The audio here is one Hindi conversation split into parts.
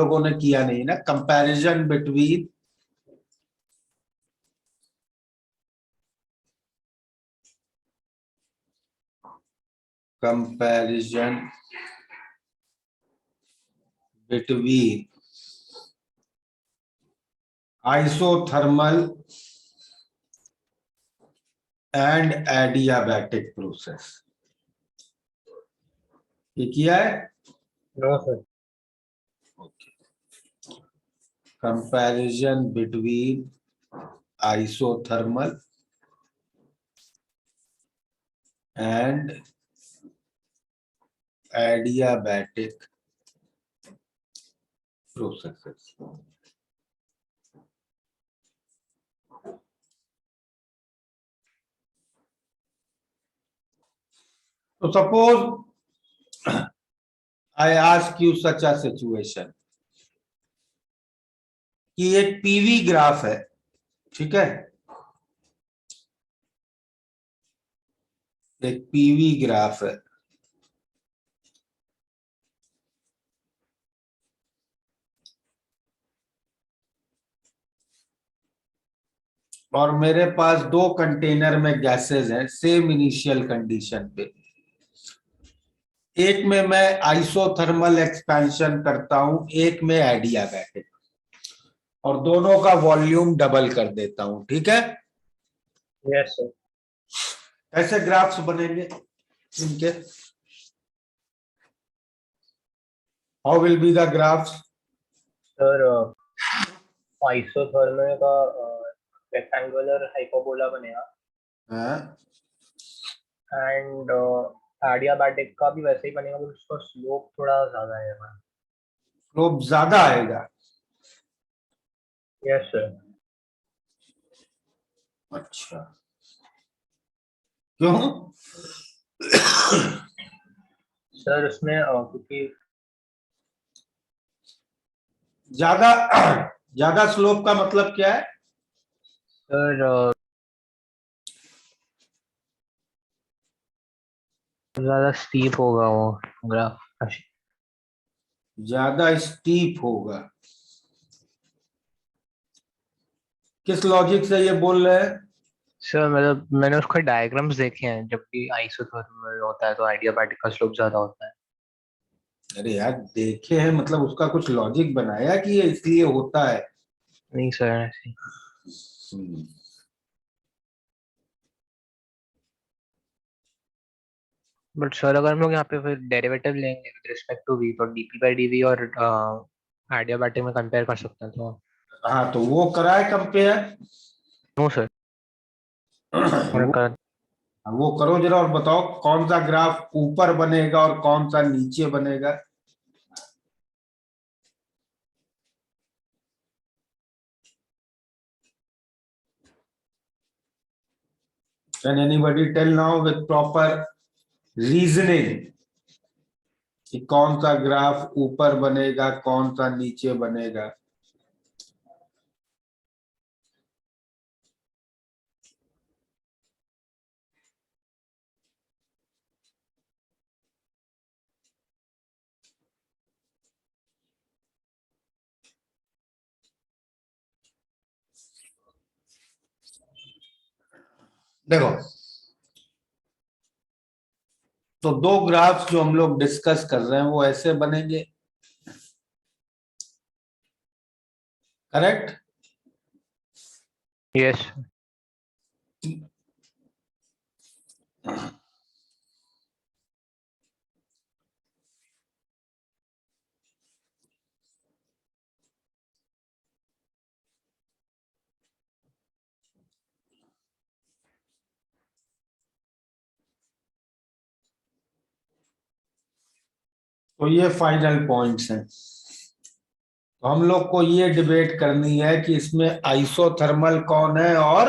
लोगों ने किया नहीं ना, comparison between isothermal and adiabatic process, ये किया है? No sir. Comparison between isothermal and adiabatic processes. तो suppose I ask you such a situation कि एक पीवी ग्राफ है, ठीक है, एक पीवी ग्राफ है, और मेरे पास दो कंटेनर में गैसेस हैं सेम इनिशियल कंडीशन पे। एक में मैं आइसोथर्मल एक्सपेंशन करता हूं, एक में एडियाबैटिक, और दोनों का वॉल्यूम डबल कर देता हूं, ठीक है? Yes sir. ऐसे ग्राफ्स बनेंगे इनके। How will be the graphs? Sir isothermal का रेक्टेंगुलर हाइपरबोला बनेगा, एंड एडियाबैटिक का भी वैसे ही बनेगा, बट उसका स्लोप थोड़ा ज्यादा आएगा। स्लोप ज्यादा आएगा? Yes sir. अच्छा, क्यों? सर उसमें क्योंकि ज्यादा ज्यादा स्लोप का मतलब क्या है? सर ज्यादा स्टीप होगा वो ग्राफ। ज्यादा स्टीप होगा? किस लॉजिक से ये बोल रहे हैं? सर मतलब मैंने उसके डायग्राम्स देखे हैं, जब भी आइसोथर्मल होता है तो एडियाबैटिक का स्लोप ज्यादा होता है। अरे यार, देखे हैं मतलब उसका कुछ लॉजिक बनाया कि ये इसलिए होता है? नहीं सर ऐसे। हम्म, बट सर अगर हम लोग यहाँ पे फिर डेरिवेटिव लेंगे विद रिस्पेक्ट टू वी, तो डीपी बाई डीवी और एडियाबैटिक में कंपेयर कर सकते हैं तो। हाँ, तो वो कराए कंपेयर। No sir. वो वो करो जरा, और बताओ कौन सा ग्राफ ऊपर बनेगा और कौन सा नीचे बनेगा। Can anybody tell now with proper reasoning कि कौन सा ग्राफ ऊपर बनेगा, कौन सा नीचे बनेगा? देखो, तो दो ग्राफ्स जो हम लोग डिस्कस कर रहे हैं वो ऐसे बनेंगे, करेक्ट? यस। तो ये फाइनल पॉइंट्स हैं। तो हम लोग को ये डिबेट करनी है कि इसमें आइसोथर्मल कौन है और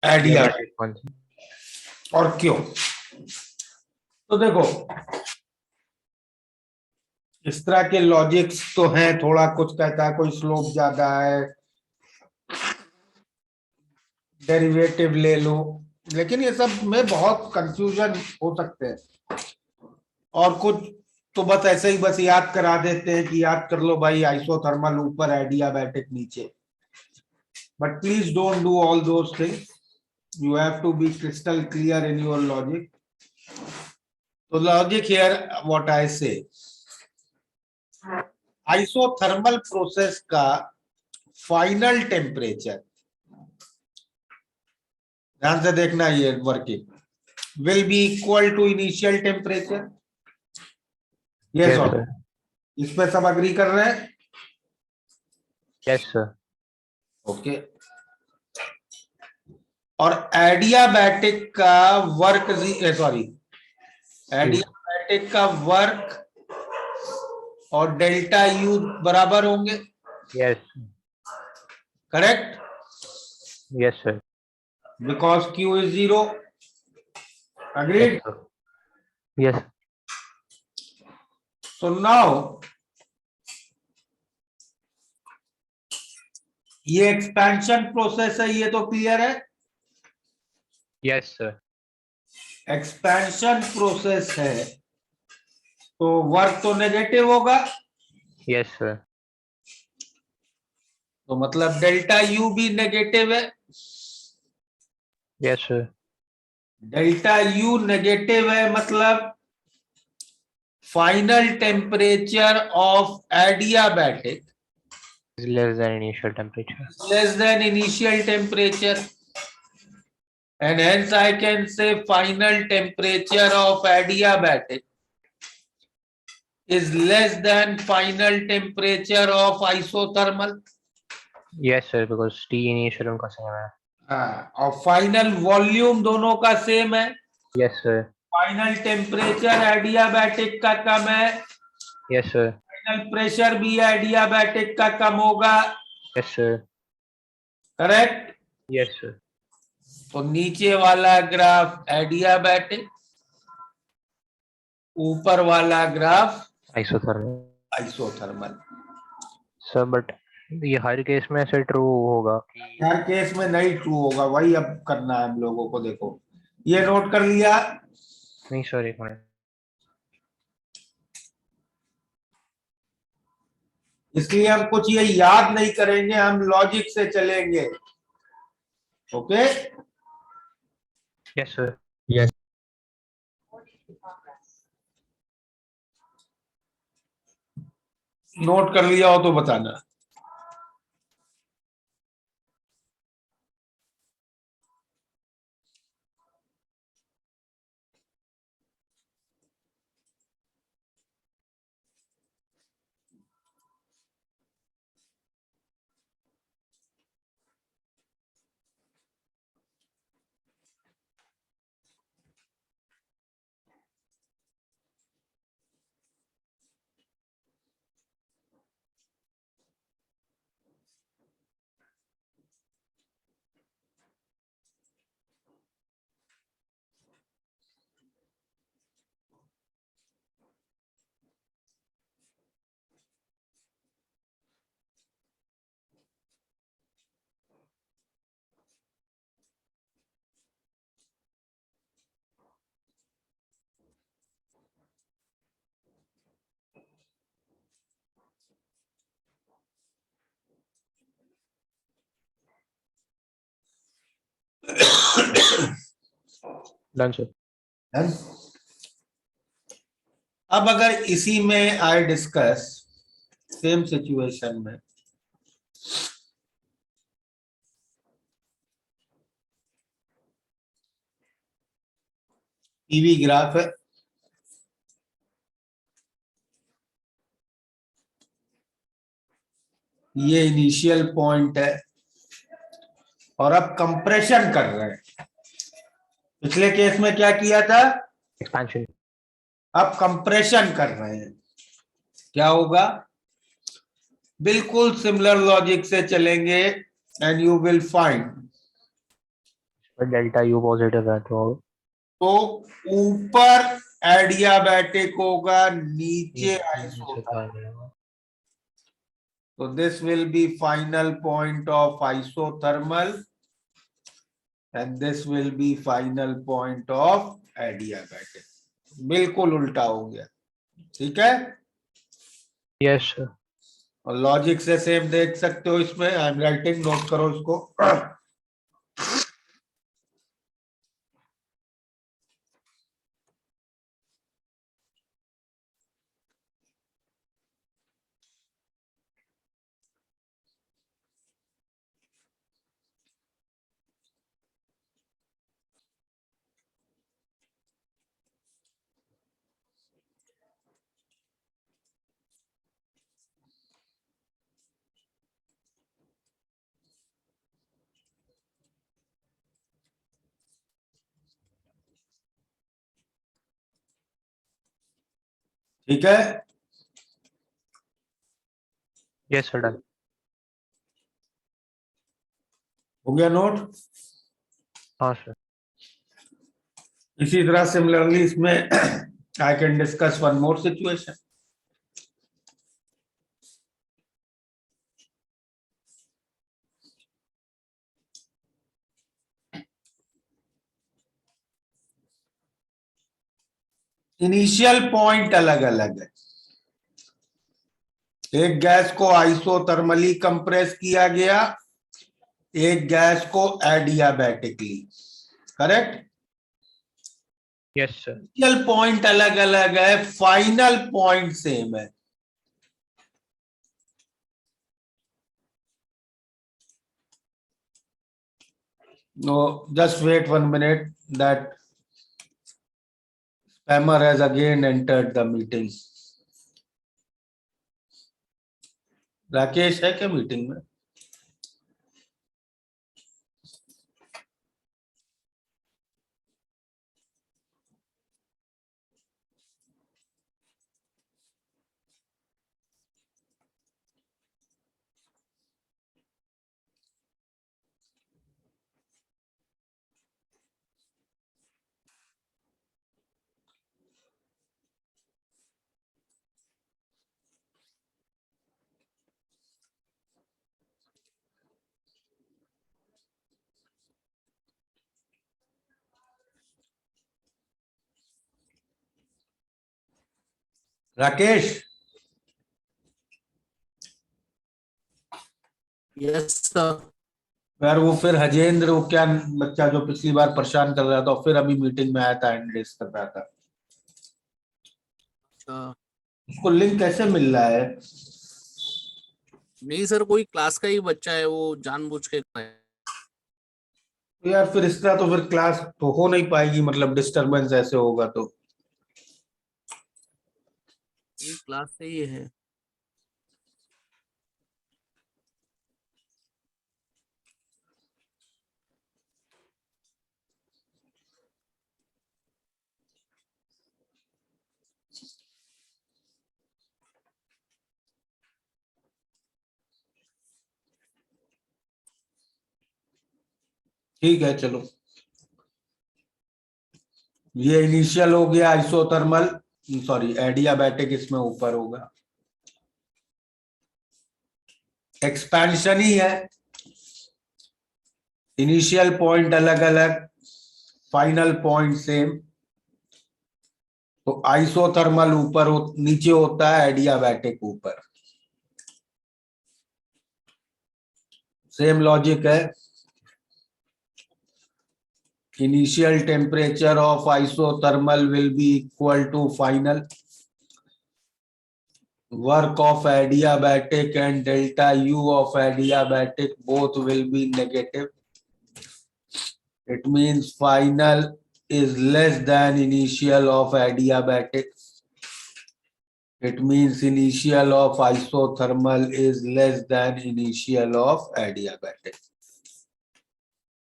एडियाबैटिक, और क्यों। तो देखो, इस तरह के लॉजिक्स तो हैं, थोड़ा कुछ कहता है कोई स्लोप ज्यादा है, डेरिवेटिव ले लो, लेकिन ये सब में बहुत कंफ्यूजन हो सकते हैं। और कुछ तो बस ऐसे ही बस याद करा देते हैं कि याद कर लो भाई, आइसोथर्मल ऊपर, एडियाबैटिक नीचे, but please don't do all those things, you have to be crystal clear in your logic. So logic here, what I say, isothermal process का final temperature, ध्यान से देखना, ये working will be equal to initial temperature. yes Yes, or sir. इस पे सब अग्री कर रहे हैं? Yes, sir. ओके. और एडियाबैटिक का वर्क, सॉरी, एडियाबैटिक का वर्क और डेल्टा यू बराबर होंगे, Yes. Correct? Yes, sir. Because Q is 0. Yes, agreed? sir. Yes. So now ये एक्सपेंशन प्रोसेस है, ये तो क्लियर है. Yes, sir. एक्सपेंशन प्रोसेस है तो वर्क तो नेगेटिव होगा, Yes, sir. तो मतलब डेल्टा यू भी नेगेटिव है. Yes, sir. Delta U negative है मतलब final temperature of adiabatic Is less than initial temperature. less than initial temperature, and hence I can say final temperature of adiabatic is less than final temperature of isothermal. Yes, sir. Because T initial उनका same है. और फाइनल वॉल्यूम दोनों का सेम है. Yes, sir. Final temperature adiabatic का कम है, Yes, sir. फाइनल प्रेशर भी एडियाबैटिक का कम होगा, Yes, sir. Correct? Yes, sir. तो नीचे वाला ग्राफ एडियाबैटिक, ऊपर वाला graph Isothermal. Isothermal. Sir, but ये हर केस में ऐसे ट्रू होगा कि हर केस में नहीं ट्रू होगा, वही अब करना है हम लोगों को. देखो, ये नोट कर लिया. नहीं सर, एक मिनट. इसलिए हम कुछ ये याद नहीं करेंगे, हम लॉजिक से चलेंगे. Okay? Yes, sir. Yes. Note कर लिया हो तो बताना. Done, sir. अब अगर इसी में आई डिस्कस सेम सिचुएशन में, पीवी ग्राफ है, ये इनिशियल पॉइंट है, और अब कंप्रेशन कर रहे हैं. पिछले केस में क्या किया था? Expansion. अब कंप्रेशन कर रहे हैं. क्या होगा? बिल्कुल सिमिलर लॉजिक से चलेंगे एंड यू विल फाइंड. पर डेल्टा यू पॉजिटिव है तो ऊपर एडियाबैटिक होगा, नीचे isothermal. So this will be final point of isothermal and this will be final point of adiabatic. बिल्कुल उल्टा हो गया. ठीक है, यस सर। और लॉजिक से सेम देख सकते हो इसमें, आई एम राइटिंग, नोट करो इसको। ठीक है, यस सर, डन। हो गया नोट। हाँ सर। इसी तरह सिमिलरली इसमें I can discuss one more situation. Initial point अलग अलग है। एक गैस को आइसोथर्मली कंप्रेस किया गया, एक गैस को adiabatically, correct. Yes sir. Initial point अलग अलग है, फाइनल पॉइंट सेम है। No, just wait 1 minute, that spammer has again entered the meeting. Rakesh है क्या मीटिंग में? Rakesh, yes sir. यार वो फिर हजेंद्र, वो क्या बच्चा जो पिछली बार परेशान कर रहा था, फिर अभी मीटिंग में आया था, एंड कर रहा था। अच्छा, उसको लिंक कैसे मिल रहा है? नहीं सर, कोई क्लास का ही बच्चा है, वो जानबूझ के कर रहा है। तो यार फिर इस तरह तो फिर क्लास तो हो नहीं पाएगी, मतलब डिस्टरबेंस ऐसे होगा तो। ये क्लास से ही है। ठीक है चलो, ये इनिशियल हो गया आइसोथर्मल, सॉरी एडियाबैटिक इसमें ऊपर होगा। एक्सपेंशन ही है, इनिशियल पॉइंट अलग अलग, फाइनल पॉइंट सेम। तो आइसोथर्मल ऊपर नीचे होता है, एडियाबैटिक ऊपर। सेम लॉजिक है। Initial temperature of isothermal will be equal to final work of adiabatic, and delta U of adiabatic both will be negative. It means final is less than initial of adiabatic. It means initial of isothermal is less than initial of adiabatic.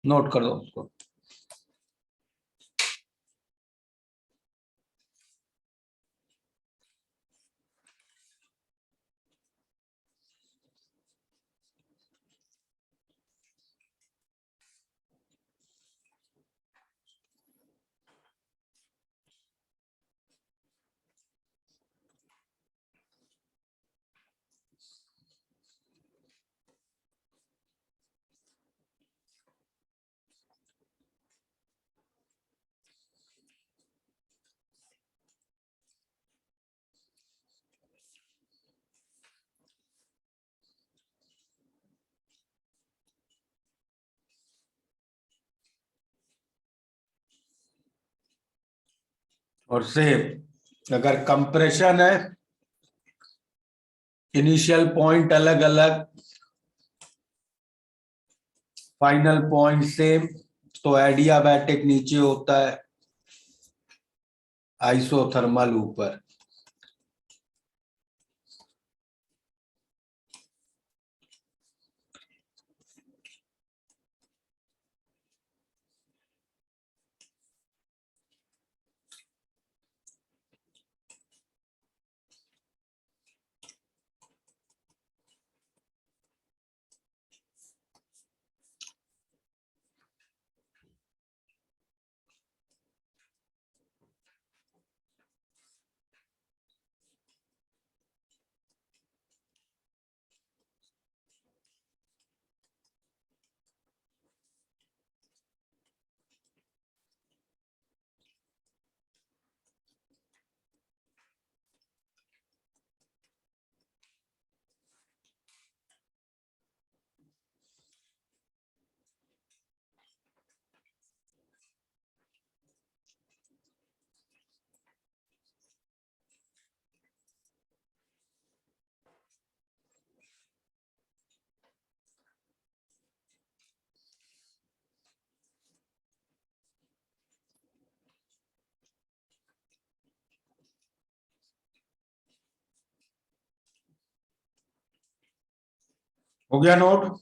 Note कर दो उसको। और सेम अगर कंप्रेशन है, इनिशियल पॉइंट अलग अलग, फाइनल पॉइंट सेम, तो एडियाबैटिक नीचे होता है, आइसोथर्मल ऊपर। हो गया नोट?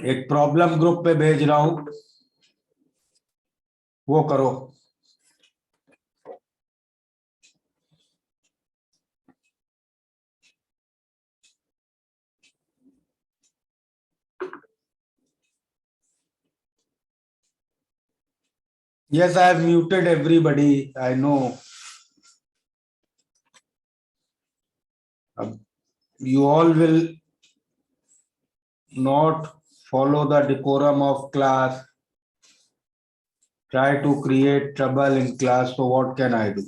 एक प्रॉब्लम ग्रुप पे भेज रहा हूं, वो करो। Yes, I have muted everybody. I know. You all will not follow the decorum of class, try to create trouble in class. So what can I do?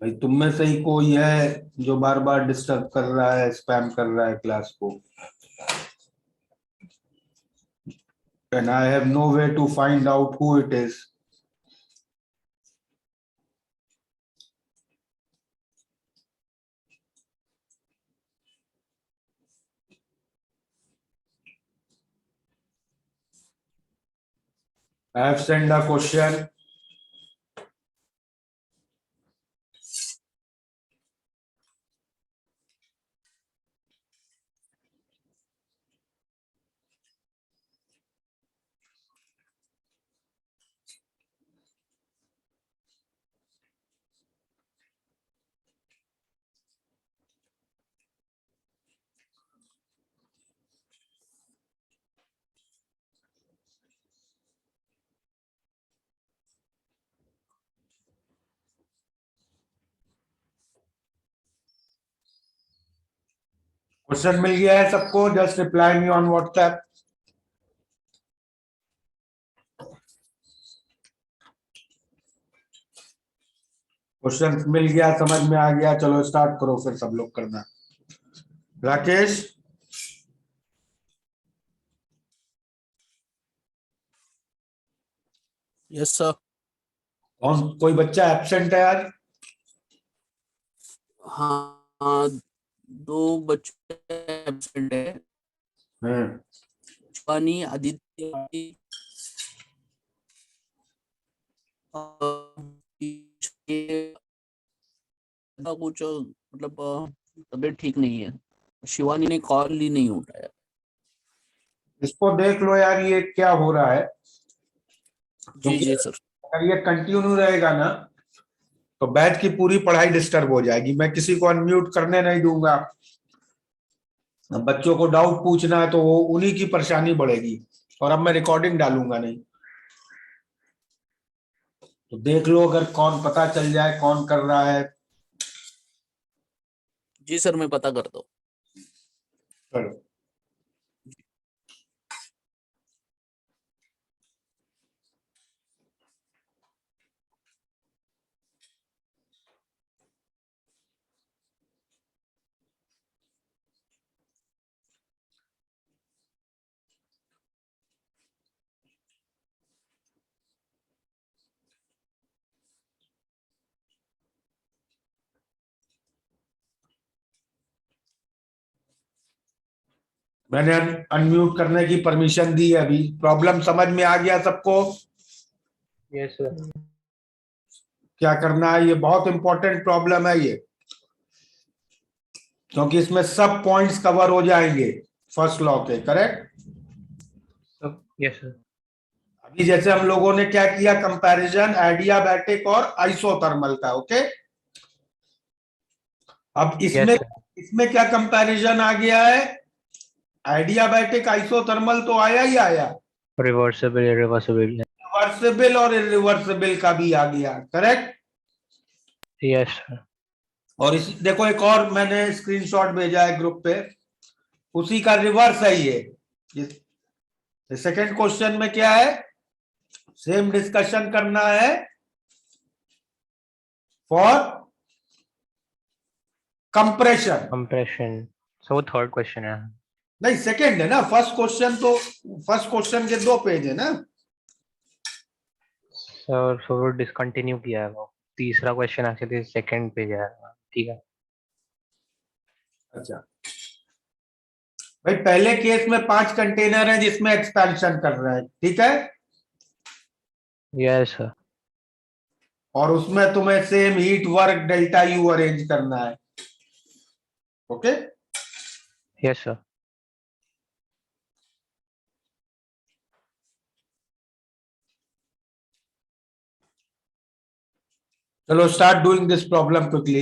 भाई तुम में से ही कोई है जो बार बार डिस्टर्ब कर रहा है, स्पैम कर रहा है क्लास को, and I have no way to find out who it is. I have sent a question. Question मिल गया है सबको? Just reply me on WhatsApp. Question मिल गया, समझ में आ गया, चलो स्टार्ट करो फिर सब लोग करना। Rakesh, yes sir. कौन कोई बच्चा एब्सेंट है आज? हाँ, 2 बच्चे एब्सेंट है। शिवानी, आदित्य कुछ मतलब तबीयत ठीक नहीं है। शिवानी ने कॉल ही नहीं उठाया। इसको देख लो यार, ये क्या हो रहा है। जी जी सर। अगर ये कंटिन्यू रहेगा ना तो बैच की पूरी पढ़ाई डिस्टर्ब हो जाएगी। मैं किसी को अनम्यूट करने नहीं दूंगा। अब बच्चों को डाउट पूछना है तो वो उन्हीं की परेशानी बढ़ेगी, और अब मैं रिकॉर्डिंग डालूंगा नहीं। तो देख लो अगर कौन पता चल जाए कौन कर रहा है। जी सर, मैं पता करता हूँ। चलो। मैंने अनम्यूट करने की परमिशन दी है अभी। प्रॉब्लम समझ में आ गया सबको? Yes sir. क्या करना है, ये बहुत इंपॉर्टेंट प्रॉब्लम है ये, क्योंकि इसमें सब पॉइंट्स कवर हो जाएंगे फर्स्ट लॉ के। करेक्ट? सब यस सर। अभी जैसे हम लोगों ने क्या किया, कंपैरिजन एडियाबैटिक और आइसोथर्मल का। ओके, अब यस इसमें सर। इसमें क्या कंपैरिजन आ गया है? एडियाबैटिक आइसोथर्मल तो आया ही आया, रिवर्सिबल इरिवर्सिबल। रिवर्सिबल और इरिवर्सिबल का भी आ गया। करेक्ट? Yes sir. और इस देखो, एक और मैंने स्क्रीनशॉट भेजा है ग्रुप पे, उसी का रिवर्स है ये। सेकंड क्वेश्चन में क्या है, सेम डिस्कशन करना है फॉर कंप्रेशन। कंप्रेशन। सो वो थर्ड क्वेश्चन है। नहीं, सेकंड है ना। फर्स्ट क्वेश्चन तो, फर्स्ट क्वेश्चन के 2 पेज है ना। सर सो वो डिसकंटिन्यू किया है वो। तीसरा क्वेश्चन एक्चुअली सेकंड पे है। ठीक है। अच्छा भाई, पहले केस में 5 कंटेनर है जिसमें एक्सपेंशन कर रहे हैं, ठीक है? Yes sir. और उसमें तुम्हें same heat work delta U arrange करना है। Okay, yes sir. चलो start doing this problem quickly.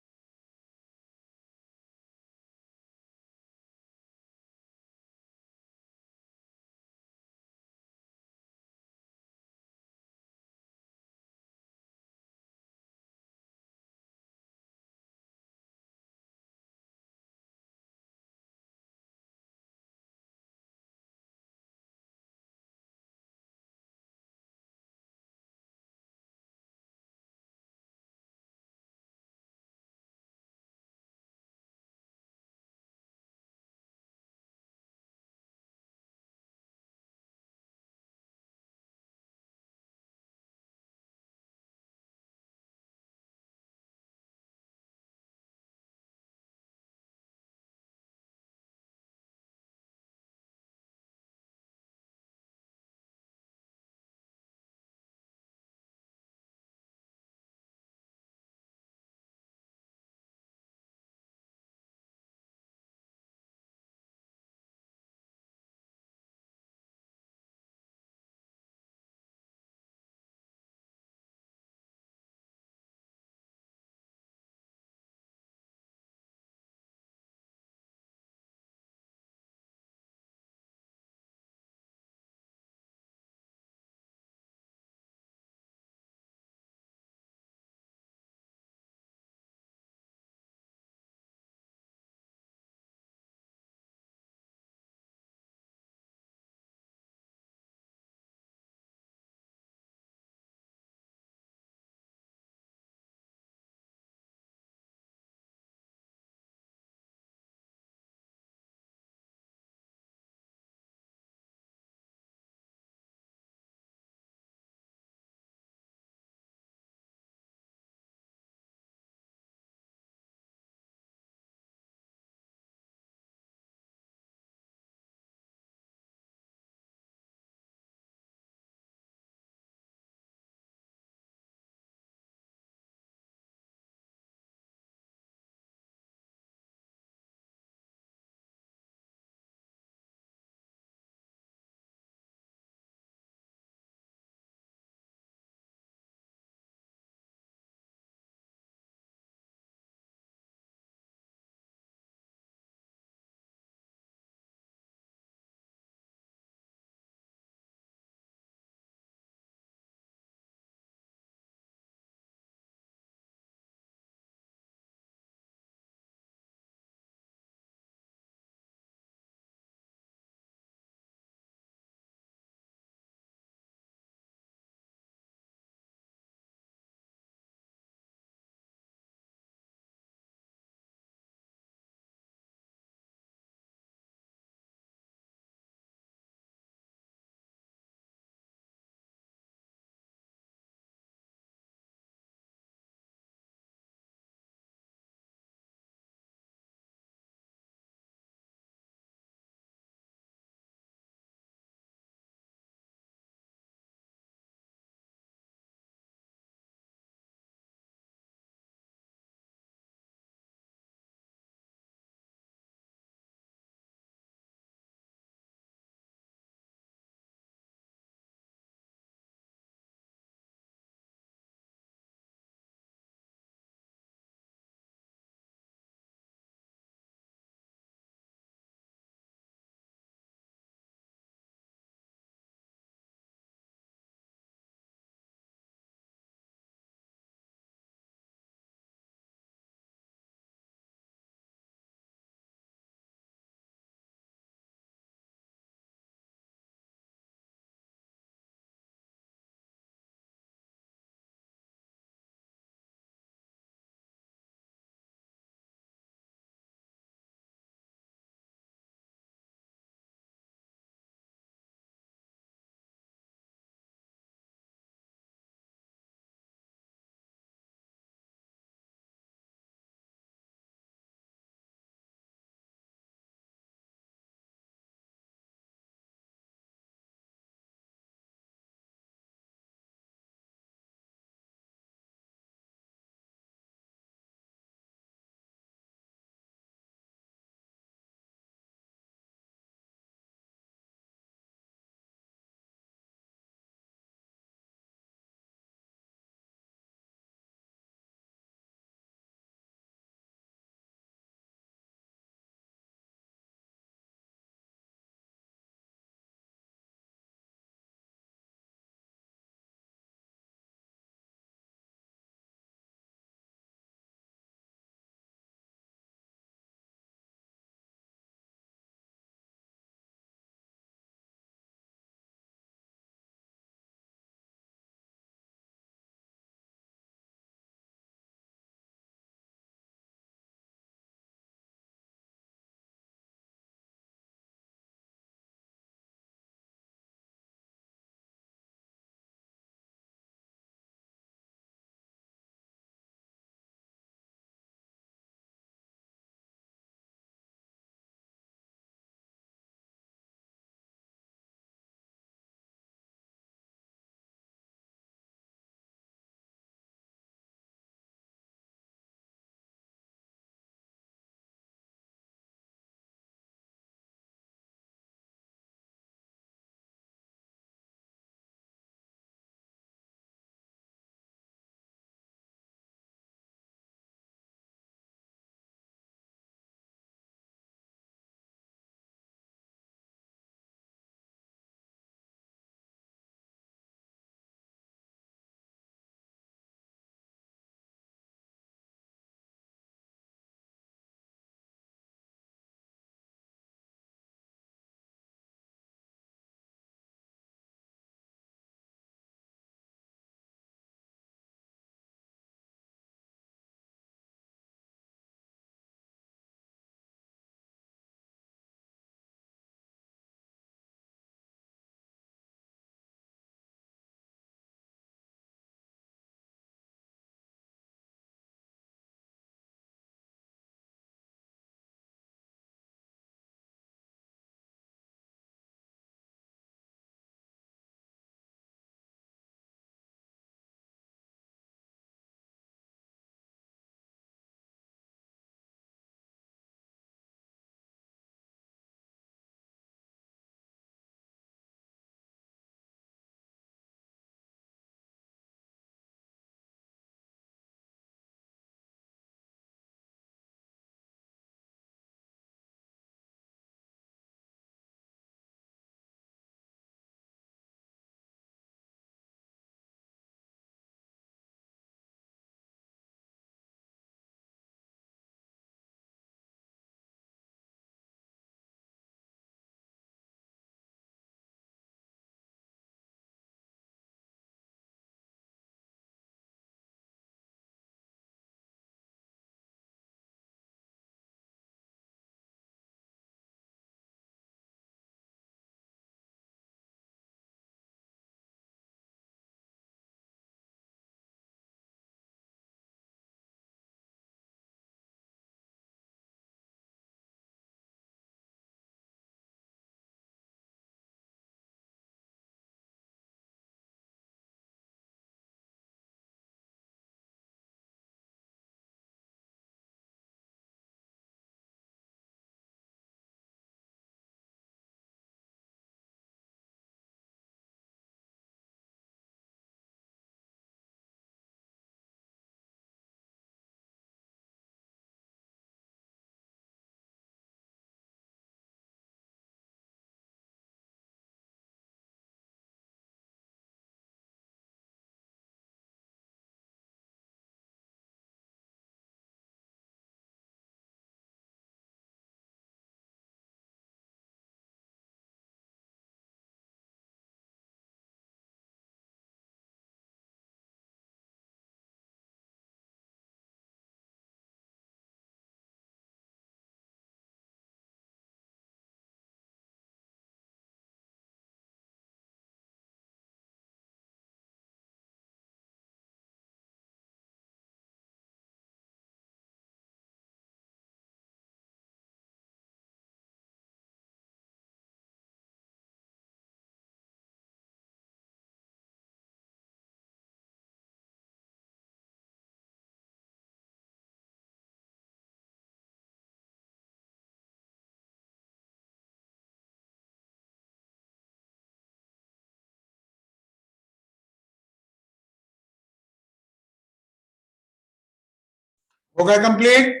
हो गया कंप्लीट?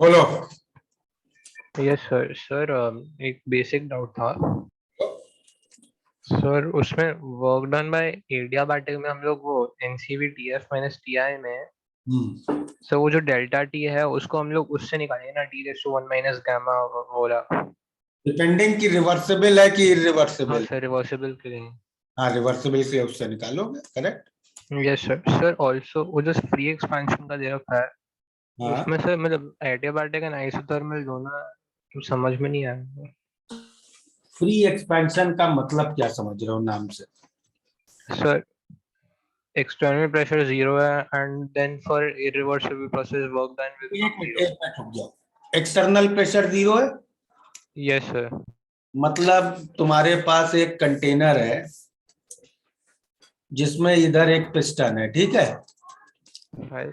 बोलो। Yes sir. सर एक बेसिक डाउट था सर, उसमें वर्क डन बाय एडियाबैटिक में हम लोग वो एनसीवी टीएफ माइनस टीआई में सर वो जो डेल्टा टी है उसको हम लोग उससे निकालेंगे ना, T raise to 1 minus gamma वाला। डिपेंडिंग की रिवर्सिबल है कि हाँ इरिवर्सिबल। सर, रिवर्सिबल के लिए। हाँ, रिवर्सिबल से उससे निकालोगे, correct. Yes sir. Sir also वो जो फ्री एक्सपेंशन का दे रखा है हाँ, उसमें सर मतलब एडियाबैटिक एंड आइसोथर्मल दोनों है, तो समझ में नहीं आया फ्री एक्सपेंशन का मतलब क्या समझ रहे हो नाम से? सर। एक्सटर्नल प्रेशर जीरो है and then for irreversible process work done will एक बिकम मिनट, जीरो। एक मिनट रुक जाओ। एक्सटर्नल प्रेशर जीरो है यस सर। मतलब तुम्हारे पास एक कंटेनर है जिसमें इधर एक पिस्टन है, ठीक है?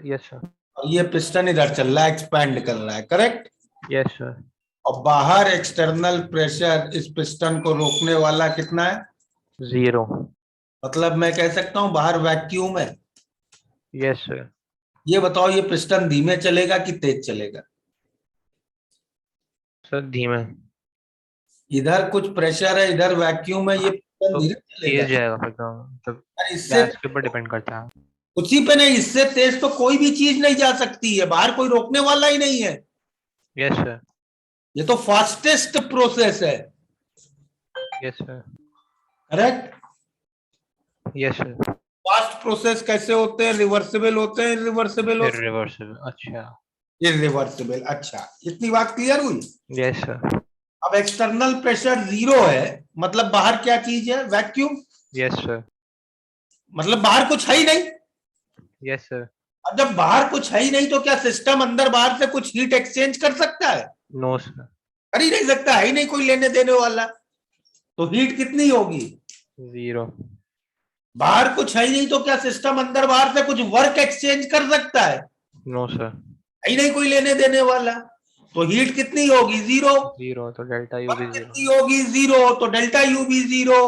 Yes sir. और ये पिस्टन इधर चल रहा है, एक्सपैंड कर रहा है, करेक्ट? Yes sir. और बाहर एक्सटर्नल प्रेशर इस पिस्टन को रोकने वाला कितना है? जीरो। मतलब मैं कह सकता हूं बाहर वैक्यूम है। Yes sir. ये बताओ, ये पिस्टन धीमे चलेगा कि तेज चलेगा? सर धीमे। इधर कुछ प्रेशर है, इधर वैक्यूम है, ये पिस्टन तो धीरे चलेगा? तेज जाएगा फिर तो, मतलब अरे इससे गैस के ऊपर डिपेंड करता है। उसी पे नहीं, इससे तेज तो कोई भी चीज नहीं जा सकती है, बाहर कोई रोकने वाला ही नहीं है। Yes sir. ये तो फास्टेस्ट प्रोसेस है, yes sir. Correct? Yes sir. Fast process कैसे होते हैं? रिवर्सिबल होते हैं, इरिवर्सिबल होते इरिवर्सिबल, अच्छा। हैं। इरिवर्सिबल, अच्छा, इतनी बात क्लियर हुई? Yes sir. अब एक्सटर्नल प्रेशर जीरो है मतलब बाहर क्या चीज है? वैक्यूम। Yes sir. मतलब बाहर कुछ है ही नहीं। Yes sir. अब जब बाहर कुछ है ही नहीं तो क्या सिस्टम अंदर बाहर से कुछ हीट एक्सचेंज कर सकता है? No sir. कर ही नहीं सकता, है ही नहीं कोई लेने देने वाला। तो हीट कितनी होगी? जीरो। बाहर कुछ है ही नहीं तो क्या सिस्टम अंदर बाहर से कुछ वर्क एक्सचेंज कर सकता है? No sir. है ही नहीं कोई लेने देने वाला। तो हीट कितनी होगी? जीरो। जीरो, तो डेल्टा यू भी वर्क जीरो। कितनी होगी? जीरो। तो डेल्टा यू भी जीरो।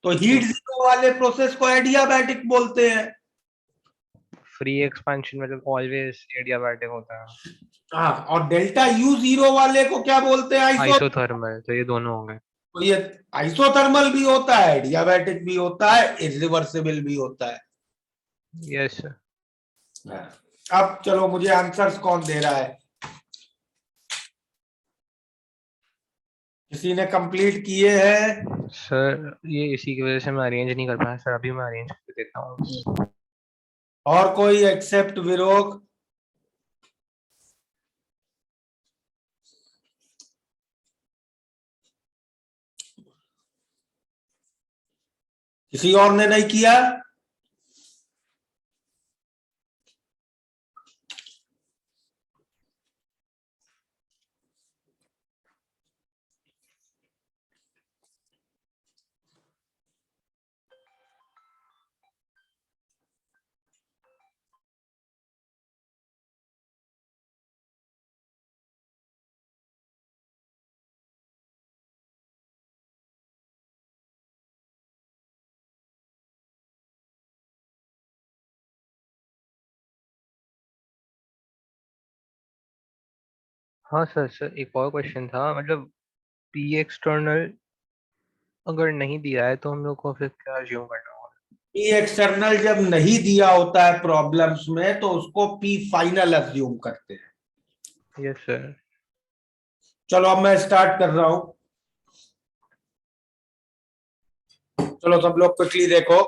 तो हीट तो जीरो वाले प्रोसेस को एडियाबैटिक बोलते हैं। फ्री एक्सपेंशन मतलब ऑलवेज एडियाबैटिक होता है। हाँ, और डेल्टा यू जीरो वाले को क्या बोलते हैं? आइसो। आइसोथर्मल, तो ये दोनों होंगे। तो ये आइसोथर्मल भी होता है, एडियाबैटिक भी होता है, इरिवर्सिबल भी होता है। Yes sir. हाँ। अब चलो, मुझे आंसर्स कौन दे रहा है? किसी ने कंप्लीट किए हैं? सर ये इसी की वजह से मैं अरेंज नहीं कर पाया सर, अभी मैं अरेंज कर देता हूँ। और कोई एक्सेप्ट विरोग? किसी और ने नहीं किया? हाँ सर। सर एक और क्वेश्चन था, मतलब पी एक्सटर्नल अगर नहीं दिया है तो हम लोग को फिर क्या अज्यूम करना होगा? पी एक्सटर्नल जब नहीं दिया होता है प्रॉब्लम्स में तो उसको पी फाइनल अज्यूम करते हैं। Yes sir. चलो अब मैं स्टार्ट कर रहा हूं। चलो सब लोग क्विकली देखो।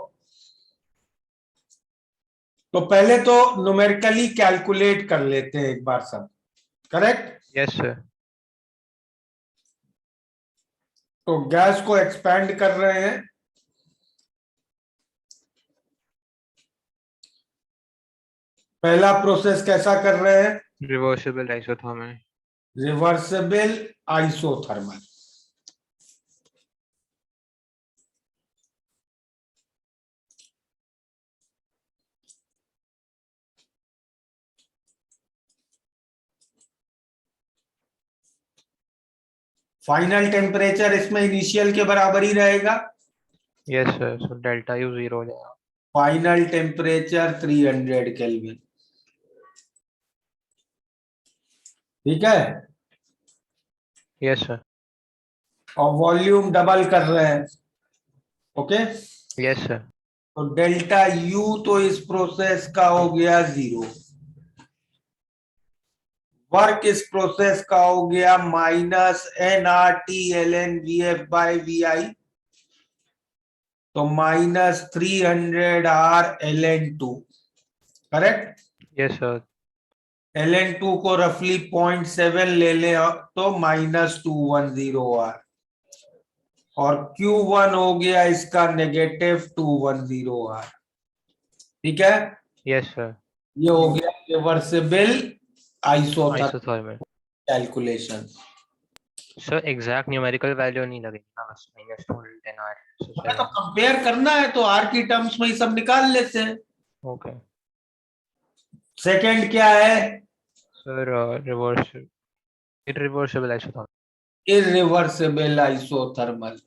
तो पहले तो न्यूमेरिकली कैलकुलेट कर लेते हैं एक बार सब, करेक्ट? Yes sir. तो गैस को एक्सपैंड कर रहे हैं। पहला प्रोसेस कैसा कर रहे हैं? Reversible isothermal. Reversible isothermal. Final temperature इसमें इनिशियल के बराबर ही रहेगा। Yes sir, so delta U 0 हो जाएगा। फाइनल टेम्परेचर 300 केल्विन, ठीक है। Yes sir. और वॉल्यूम डबल कर रहे हैं, ओके। Yes sir. तो डेल्टा यू तो इस प्रोसेस का हो गया 0, वर्क इस प्रोसेस का हो गया -nRT ln VF/VI, तो -300R ln2, correct. Yes sir. ln2 को रफली 0.7 ले लें तो -210R, और Q1 हो गया इसका -210R, ठीक है। Yes sir. ये हो गया reversible isothermal isothermal. Calculation. Sir exact numerical value नहीं लगेगी ना, बस -210R तो सो चलेगा। कंपेयर करना है तो आर की टर्म्स में ही सब निकाल लेते हैं। ओके सेकंड क्या है, sir, reverse irreversible isothermal. Irreversible isothermal.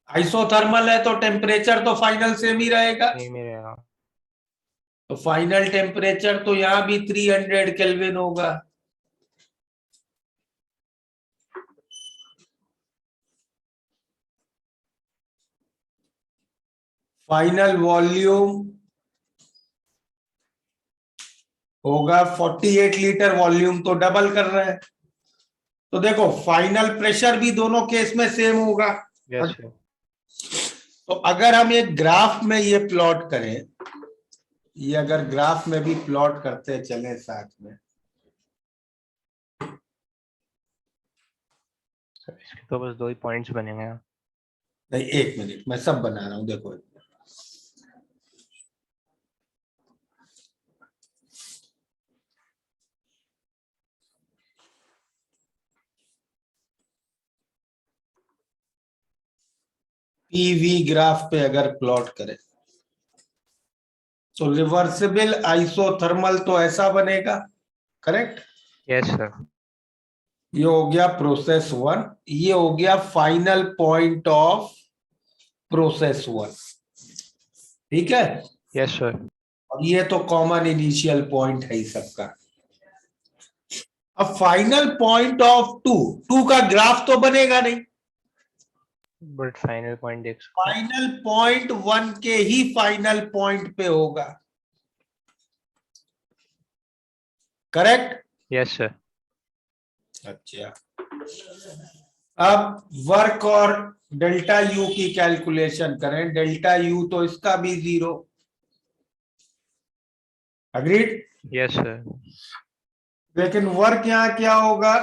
Isothermal है तो टेम्परेचर तो फाइनल सेम ही रहेगा, नहीं मेरे तो फाइनल टेम्परेचर तो यहां भी 300 केल्विन होगा। फाइनल वॉल्यूम होगा 48 लीटर, वॉल्यूम तो डबल कर रहे हैं। तो देखो फाइनल प्रेशर भी दोनों केस में सेम होगा। Yes sir. तो अगर हम एक ग्राफ में ये प्लॉट करें, ये अगर ग्राफ में भी प्लॉट करते चले साथ में, इसके तो बस 2 ही पॉइंट्स बनेंगे। नहीं एक मिनट मैं सब बना रहा हूं, देखो पीवी ग्राफ पे अगर प्लॉट करें तो रिवर्सिबल आइसोथर्मल तो ऐसा बनेगा, करेक्ट। Yes sir. ये हो गया प्रोसेस 1, ये हो गया फाइनल पॉइंट ऑफ प्रोसेस 1, ठीक है। Yes sir. और ये तो कॉमन इनिशियल पॉइंट है ही सबका। अब फाइनल पॉइंट ऑफ टू का ग्राफ तो बनेगा नहीं, बट फाइनल पॉइंट देख सकते हैं। फाइनल पॉइंट 1 के ही फाइनल पॉइंट पे होगा, करेक्ट। Yes sir. अच्छा, अब वर्क और डेल्टा यू की कैलकुलेशन करें। डेल्टा यू तो इसका भी 0, अग्रीड। Yes sir. लेकिन वर्क यहां क्या होगा,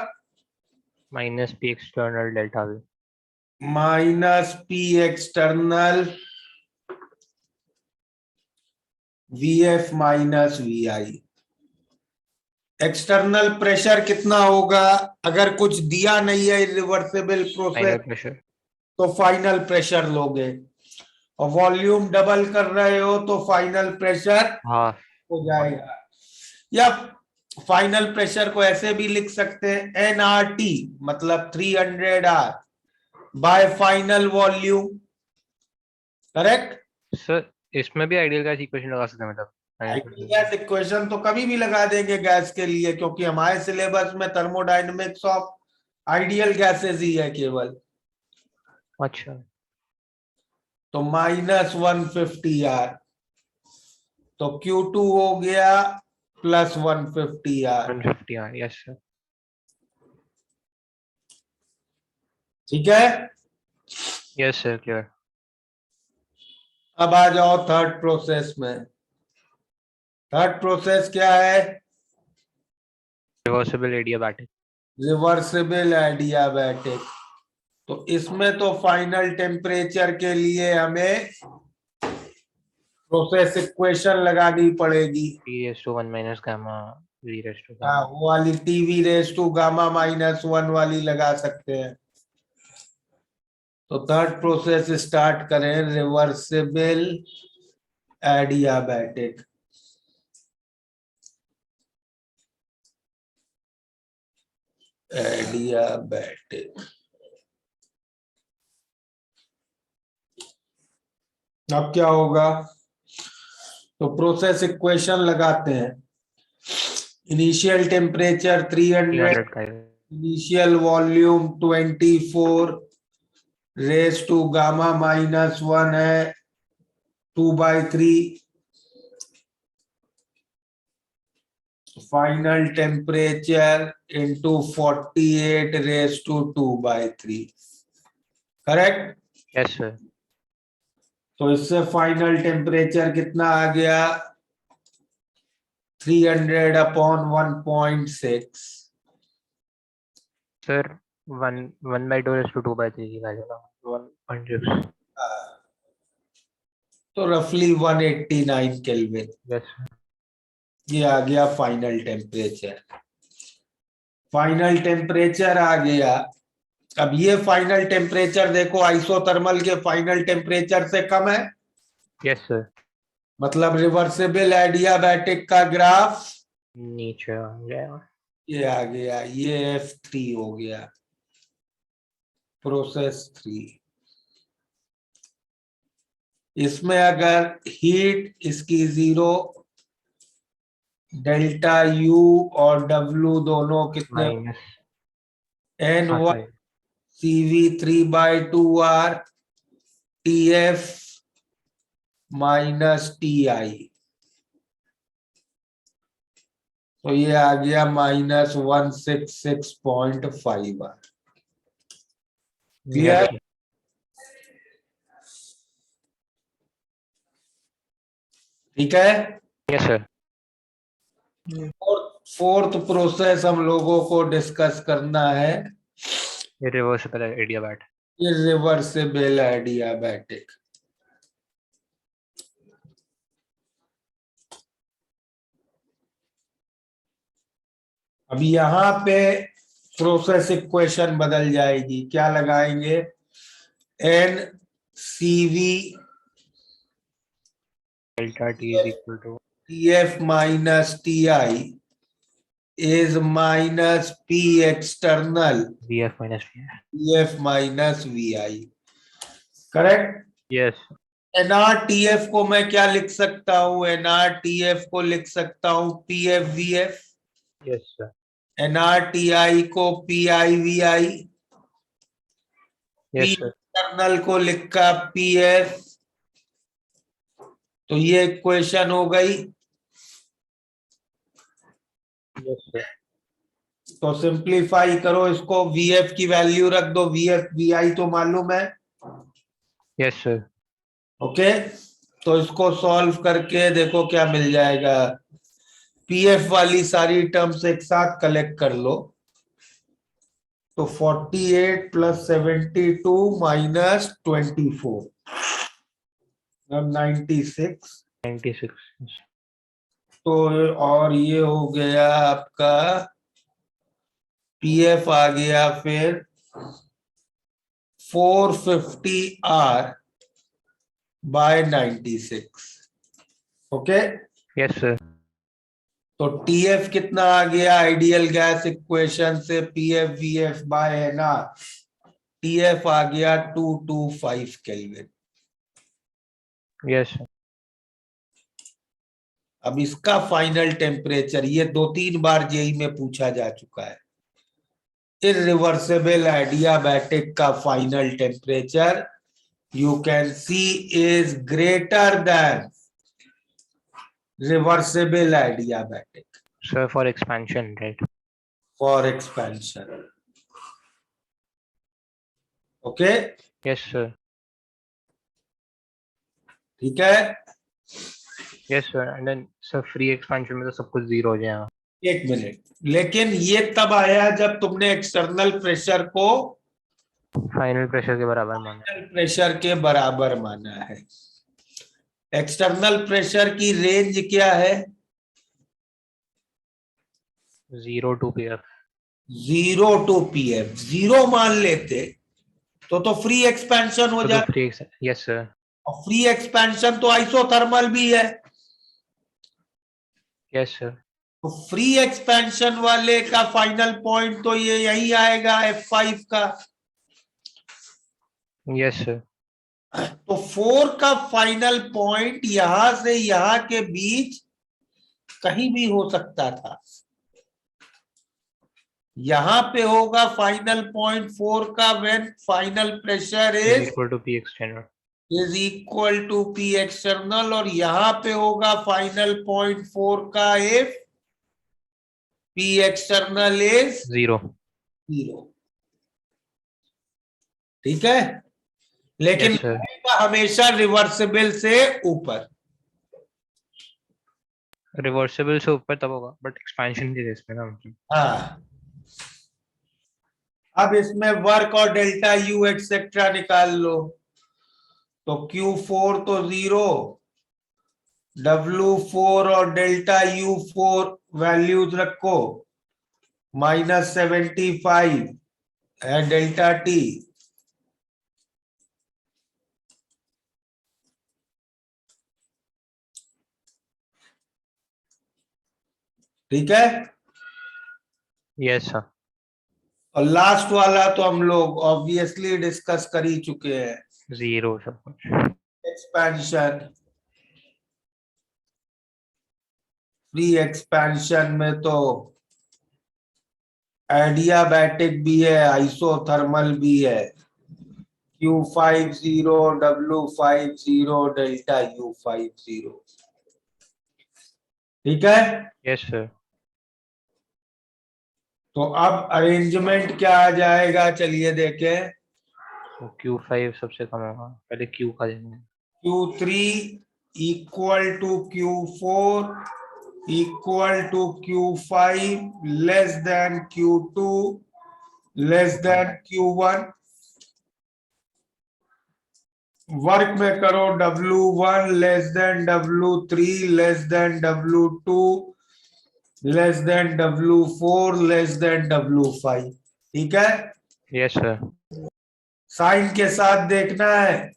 -P external delta V। -P external VF -VI। External pressure कितना होगा, अगर कुछ दिया नहीं है इरिवर्सिबल फाइनल प्रोसेस प्रेशर। तो फाइनल प्रेशर लोगे, और वॉल्यूम डबल कर रहे हो तो फाइनल प्रेशर हाँ। हो जाएगा। या फाइनल प्रेशर को ऐसे भी लिख सकते हैं nRT मतलब 300R bye final volume, correct. Sir इसमें भी आइडियल गैस इक्वेशन लगा सकते हैं, मतलब आइडियल गैस इक्वेशन तो कभी भी लगा देंगे गैस के लिए, क्योंकि हमारे सिलेबस में थर्मोडायनेमिक्स ऑफ आइडियल गैसेस ही है केवल। अच्छा। तो -150R, तो Q2 हो गया +150R, 150R। Yes sir. ठीक है। Yes sir, clear. अब आ जाओ थर्ड प्रोसेस में। थर्ड प्रोसेस क्या है, रिवर्सिबल एडियाबैटिक। Reversible adiabatic. तो इसमें तो फाइनल टेम्परेचर के लिए हमें प्रोसेस इक्वेशन लगानी पड़ेगी। T⁻1 gamma V⁻. हाँ, वो वाली TV⁻⁻1 वाली लगा सकते हैं। तो थर्ड प्रोसेस स्टार्ट करें, रिवर्सिबल एडियाबैटिक। एडियाबैटिक। अब क्या होगा? तो प्रोसेस इक्वेशन लगाते हैं। इनिशियल टेम्परेचर 300, 300 का है। Initial volume 24 raise to gamma -1 है 2/3। Final temperature into 48 raise to 2/3। Correct? Yes sir. तो इससे फाइनल टेम्परेचर कितना आ गया? 300/1.6। सर 1/2 रेज़ टू 2/3 की वैल्यू ना 1.6। तो रफली 189 केल्विन। Yes sir. ये आ गया फाइनल टेम्परेचर। फाइनल टेम्परेचर आ गया। अब ये फाइनल टेम्परेचर देखो आइसोथर्मल के फाइनल टेम्परेचर से कम है, यस सर। मतलब रिवर्सिबल एडियाबैटिक का ग्राफ नीचे आ गया। ये आ गया। ये F3 हो गया, प्रोसेस 3। इसमें अगर हीट इसकी 0, डेल्टा U और W दोनों कितने? Minus N1 CV3/2R TF minus TI। तो ये आ गया -166.5R। क्लियर? ठीक है। Yes sir. फोर्थ प्रोसेस हम लोगों को डिस्कस करना है रिवर्सिबल एडियाबैटिक। Irreversible adiabatic. अब यहाँ पे प्रोसेस इक्वेशन बदल जाएगी। क्या लगाएंगे? NCV delta T is equal to TF minus TI is minus P external VF minus PF minus VI। Correct? Yes. NRTF को मैं क्या लिख सकता हूँ? NRTF को लिख सकता हूँ PF VF। Yes sir. NRTI को PI VI। Yes P sir. External को लिखा PF। तो ये इक्वेशन हो गई। Yes sir. तो सिंप्लीफाई करो इसको, VF की वैल्यू रख दो, VF VI तो मालूम है। Yes sir. ओके, तो इसको सॉल्व करके देखो क्या मिल जाएगा। PF वाली सारी टर्म्स एक साथ कलेक्ट कर लो। तो 48 प्लस 72 माइनस 24 96। 96। तो और ये हो गया आपका PF आ गया फिर 450R by 96। Okay, yes sir. तो TF कितना आ गया आइडियल गैस इक्वेशन से? PF VF by NR। TF आ गया 225 केल्विन। Yes sir. अब इसका फाइनल टेम्परेचर ये 2-3 बार जेई में पूछा जा चुका है। इरिवर्सिबल एडियाबैटिक का final temperature you can see is greater than reversible adiabatic Sir, for expansion, right? for expansion. Okay, Yes sir. ठीक है। Yes sir. And then sir, free expansion में तो सब कुछ 0 हो जाएगा। एक मिनट, लेकिन ये तब आया जब तुमने एक्सटर्नल प्रेशर को फाइनल प्रेशर के बराबर माना। फाइनल प्रेशर के बराबर माना है। एक्सटर्नल प्रेशर की रेंज क्या है? 0 to PF। 0 to PF। 0 मान लेते तो फ्री एक्सपेंशन हो तो जाता। फ्री। Yes sir. और फ्री एक्सपेंशन तो आइसोथर्मल भी है, यस सर। तो फ्री एक्सपेंशन वाले का फाइनल पॉइंट तो ये यही आएगा F5 का। Yes sir. तो 4 का फाइनल पॉइंट यहां से यहां के बीच कहीं भी हो सकता था। यहां पे होगा फाइनल पॉइंट 4 का when final pressure is equal to P external. Equal to P external, और यहां पे होगा फाइनल पॉइंट 4 का इफ पी एक्सटर्नल इज 0। 0। ठीक है, लेकिन यस सर। का हमेशा रिवर्सिबल से ऊपर। रिवर्सिबल से ऊपर तब होगा, बट एक्सपेंशन के केस में ना मतलब। हाँ, अब इसमें वर्क और डेल्टा यू एक्सेट्रा निकाल लो। तो Q4 तो 0, W4 और डेल्टा U4 वैल्यूज रखो, -75 है डेल्टा टी। ठीक है, यस सर। और लास्ट वाला तो हम लोग ऑब्वियसली डिस्कस कर ही चुके हैं, 0 सब कुछ। एक्सपेंशन। फ्री एक्सपेंशन में तो एडियाबैटिक भी है, आइसोथर्मल भी है। Q50, W50, delta U50। ठीक है, यस सर। तो अब अरेंजमेंट क्या आ जाएगा, चलिए देखें। तो Q5 सबसे कम होगा, पहले Q का देंगे। Q3 equal to Q4 equal to Q5 less than Q2 less than Q1। Work में करो W1 less than W3 less than W2 less than W4 less than W5। ठीक है, यस सर। साइन के साथ देखना है,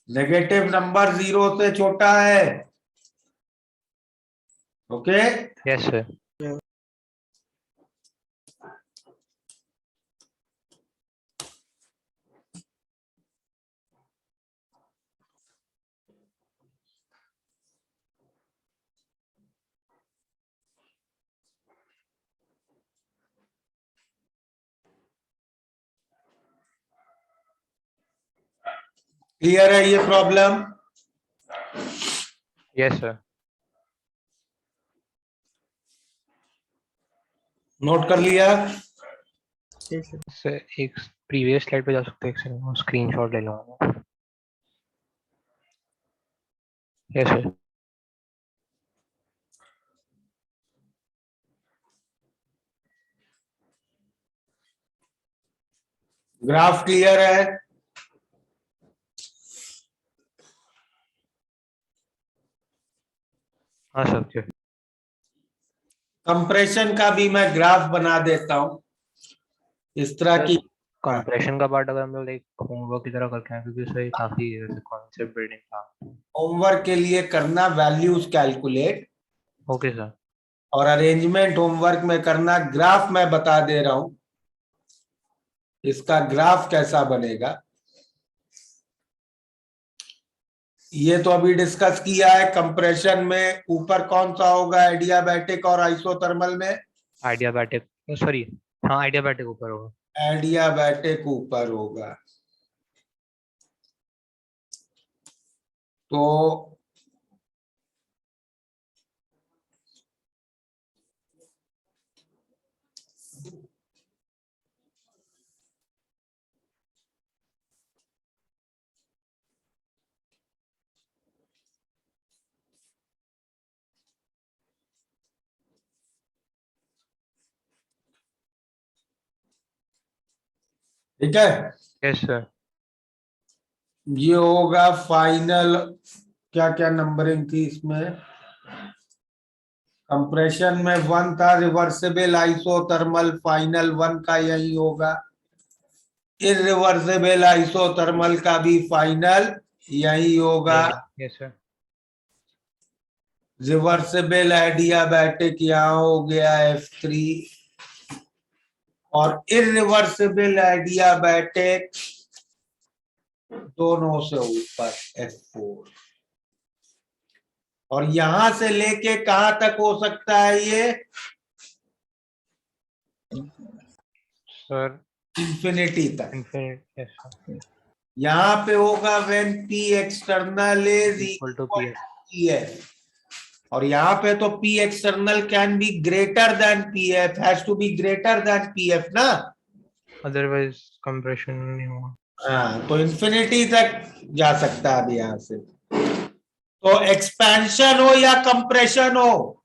नेगेटिव नंबर 0 से छोटा है। Okay, yes sir. क्लियर है ये प्रॉब्लम? Yes sir. नोट कर लिया? सर एक प्रीवियस स्लाइड पे जा सकते हैं, एक सेकंड स्क्रीनशॉट ले लूंगा। Yes sir. ग्राफ क्लियर है? हाँ सर क्यों। कंप्रेशन का भी मैं ग्राफ बना देता हूं इस तरह की। कंप्रेशन का पार्ट अगर हम लोग एक होमवर्क की तरह करके आए, क्योंकि उससे काफी कॉन्सेप्ट बिल्डिंग था। होमवर्क के लिए करना वैल्यूज कैलकुलेट, ओके सर। और अरेंजमेंट होमवर्क में करना। ग्राफ मैं बता दे रहा हूं, इसका ग्राफ कैसा बनेगा ये तो अभी डिस्कस किया है। कंप्रेशन में ऊपर कौन सा होगा, एडियाबैटिक और आइसोथर्मल में? आइडियाबैटिक, सॉरी, हाँ आइडियाबैटिक ऊपर होगा। एडियाबैटिक ऊपर होगा। तो ठीक है, यस सर। ये होगा फाइनल। क्या क्या नंबरिंग थी इसमें? कंप्रेशन में 1 था, रिवर्सिबल आइसोथर्मल फाइनल 1 का यही होगा। इरिवर्सिबल आइसोथर्मल का भी फाइनल यही होगा। Yes sir. रिवर्सिबल एडियाबैटिक यहाँ हो गया F3 और इरिवर्सिबल एडियाबैटिक दोनों से ऊपर F4 और यहां से लेके कहां तक हो सकता है ये सर इंफिनिटी तक। इन्फिनिट यस सर यहाँ पे होगा when P external is equal to equal P to PF और यहाँ पे तो P external can be greater than PF, has to be greater than PF ना। अदरवाइज कंप्रेशन नहीं होगा। हाँ तो इंफिनिटी तक जा सकता है अब यहाँ से। तो एक्सपेंशन हो या कंप्रेशन हो,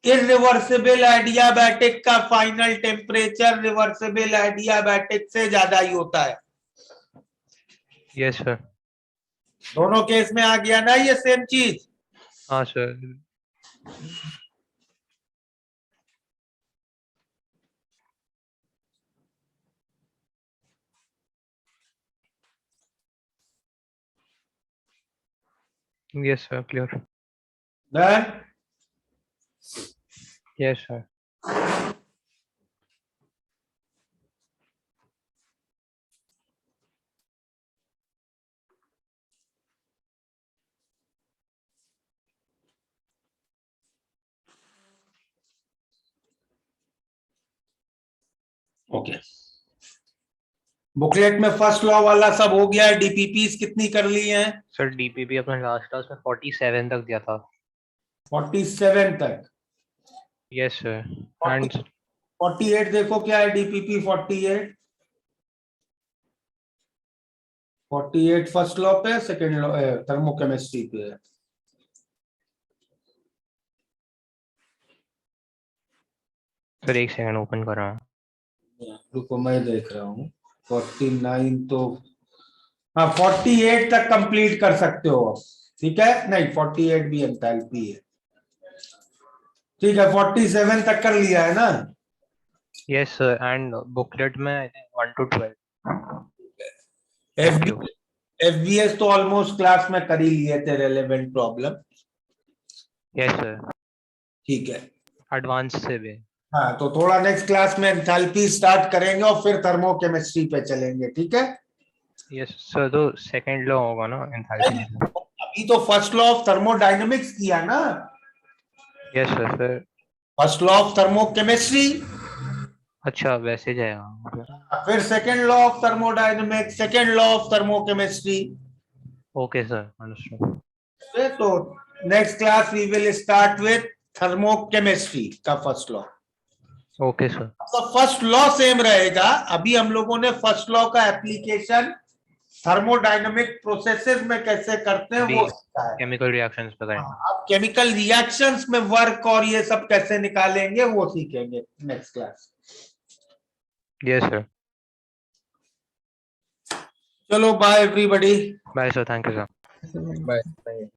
इरिवर्सिबल एडियाबैटिक का फाइनल टेम्परेचर रिवर्सिबल एडियाबैटिक से ज्यादा ही होता है। Yes sir. दोनों केस में आ गया ना ये सेम चीज। हाँ sir. Yes sir clear. Done. Yes sir. Okay booklet में फर्स्ट लॉ वाला सब हो गया है। डीपीपीस कितनी कर ली है? सर डीपीपी अपने लास्ट क्लास में 47 तक दिया था। 47 तक। Yes sir. एंड 48 देखो क्या है डीपीपी 48। 48 फर्स्ट लॉ पे, सेकंड लॉ थर्मोकेमिस्ट्री पे है। सर एक सेकंड ओपन कर रहा हूँ। रुको मैं देख रहा हूँ। 49 तो हाँ 48 तक कंप्लीट कर सकते हो आप। ठीक है नहीं 48 भी एंथैल्पी है। ठीक है 47 तक कर लिया है ना। यस सर एंड बुकलेट में 1 to 12। एफबीएस तो ऑलमोस्ट क्लास में कर ही लिए थे रेलेवेंट प्रॉब्लम। Yes sir. ठीक है एडवांस से भी। हाँ तो थोड़ा नेक्स्ट क्लास में एंथैल्पी स्टार्ट करेंगे और फिर थर्मोकेमिस्ट्री पे चलेंगे। ठीक है यस सर तो सेकंड लॉ होगा ना एंथैल्पी का। अभी तो फर्स्ट लॉ ऑफ थर्मोडायनेमिक्स किया ना। यस सर फिर फर्स्ट लॉ ऑफ थर्मोकेमिस्ट्री अच्छा वैसे जाएगा। फिर second law of thermodynamics, second law of thermochemistry. Okay sir understood. तो next class we will start with thermochemistry का फर्स्ट लॉ। Okay sir. तो फर्स्ट लॉ सेम रहेगा। अभी हम लोगों ने फर्स्ट लॉ का एप्लीकेशन थर्मोडायनेमिक प्रोसेसेस में कैसे करते हैं वो सीखा है। केमिकल रिएक्शंस पे करेंगे। अब केमिकल रिएक्शंस में वर्क और ये सब कैसे निकालेंगे वो सीखेंगे नेक्स्ट क्लास। Yes sir. चलो bye everybody. Bye sir thank you sir. Bye.